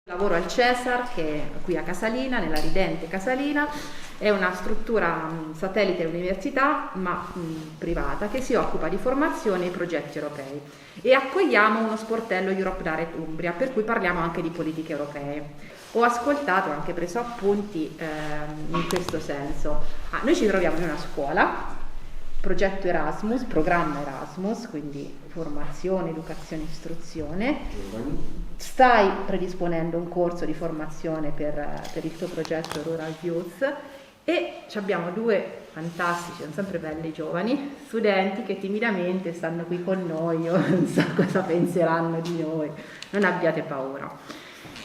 Lavoro al Cesar, che è qui a Casalina, nella ridente Casalina, è una struttura satellite dell'università, ma privata, che si occupa di formazione e progetti europei. E accogliamo uno sportello Europe Direct Umbria, per cui parliamo anche di politiche europee. Ho ascoltato, anche preso appunti in questo senso. Noi ci troviamo in una scuola, progetto Erasmus, programma Erasmus, quindi formazione, educazione, istruzione. Stai predisponendo un corso di formazione per il tuo progetto Rural Youth e abbiamo due fantastici, sono sempre belli giovani, studenti che timidamente stanno qui con noi, io non so cosa penseranno di noi, non abbiate paura.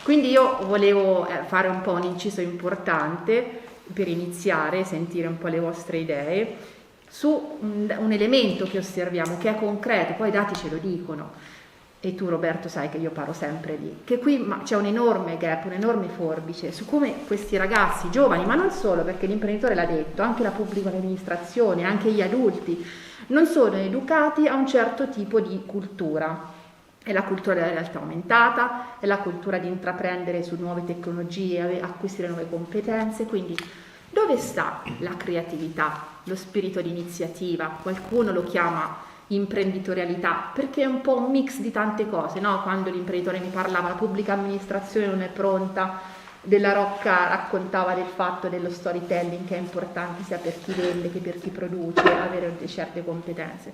Quindi io volevo fare un po' un inciso importante per iniziare, sentire un po' le vostre idee su un elemento che osserviamo, che è concreto, poi i dati ce lo dicono. E tu Roberto sai che io parlo sempre lì, che qui c'è un enorme gap, un'enorme forbice su come questi ragazzi giovani, ma non solo, perché l'imprenditore l'ha detto, anche la pubblica amministrazione, anche gli adulti, non sono educati a un certo tipo di cultura. È la cultura della realtà aumentata, è la cultura di intraprendere su nuove tecnologie, acquisire nuove competenze, quindi dove sta la creatività, lo spirito di iniziativa? Qualcuno lo chiama imprenditorialità, perché è un po' un mix di tante cose, no? Quando l'imprenditore mi parlava, la pubblica amministrazione non è pronta, Della Rocca raccontava del fatto dello storytelling, che è importante sia per chi vende che per chi produce, avere certe competenze.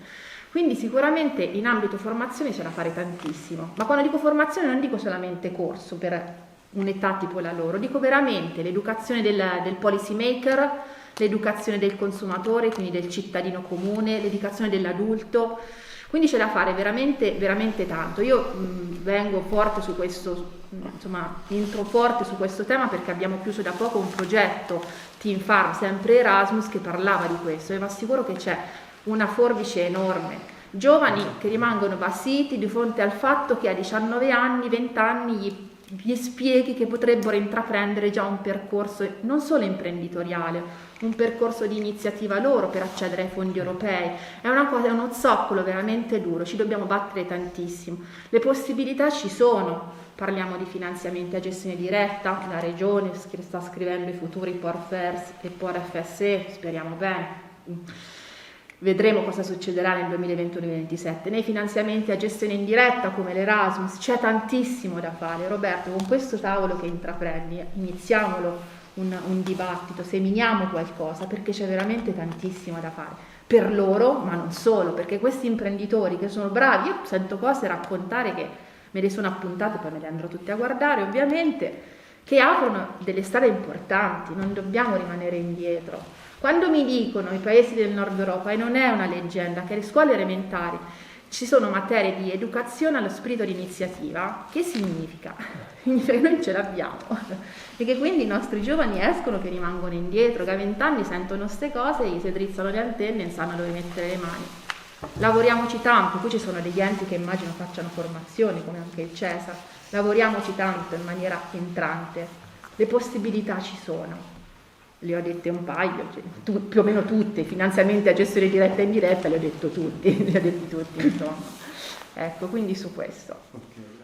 Quindi sicuramente in ambito formazione c'è da fare tantissimo, ma quando dico formazione non dico solamente corso per un'età tipo la loro, dico veramente l'educazione del policy maker, l'educazione del consumatore, quindi del cittadino comune, l'educazione dell'adulto, quindi c'è da fare veramente, veramente tanto. Io vengo forte su questo, insomma, entro forte su questo tema perché abbiamo chiuso da poco un progetto Team Farm, sempre Erasmus, che parlava di questo e vi assicuro che c'è una forbice enorme. Giovani che rimangono basiti di fronte al fatto che a 19 anni, 20 anni gli spieghi che potrebbero intraprendere già un percorso non solo imprenditoriale, un percorso di iniziativa loro per accedere ai fondi europei. È una cosa, è uno zoccolo veramente duro, ci dobbiamo battere tantissimo. Le possibilità ci sono, parliamo di finanziamenti a gestione diretta, la regione sta scrivendo i futuri POR-FERS e POR-FSE, speriamo bene. Vedremo cosa succederà nel 2021-2027. Nei finanziamenti a gestione indiretta come l'Erasmus c'è tantissimo da fare. Roberto, con questo tavolo che intraprendi, iniziamolo un dibattito, seminiamo qualcosa, perché c'è veramente tantissimo da fare. Per loro, ma non solo, perché questi imprenditori che sono bravi, io sento cose raccontare che me le sono appuntate, poi me le andrò tutte a guardare ovviamente, che aprono delle strade importanti, non dobbiamo rimanere indietro. Quando mi dicono i paesi del nord Europa, e non è una leggenda, che alle scuole elementari ci sono materie di educazione allo spirito di iniziativa, che significa? Significa che noi ce l'abbiamo e che quindi i nostri giovani escono che rimangono indietro, che a 20 anni sentono queste cose, gli si drizzano le antenne e sanno dove mettere le mani. Lavoriamoci tanto, qui ci sono degli enti che immagino facciano formazioni come anche il Cesar, lavoriamoci tanto in maniera entrante, le possibilità ci sono. Le ho dette un paio, più o meno tutte, finanziamenti a gestione diretta e indiretta li ho detto tutti, insomma. Ecco, quindi su questo. Okay.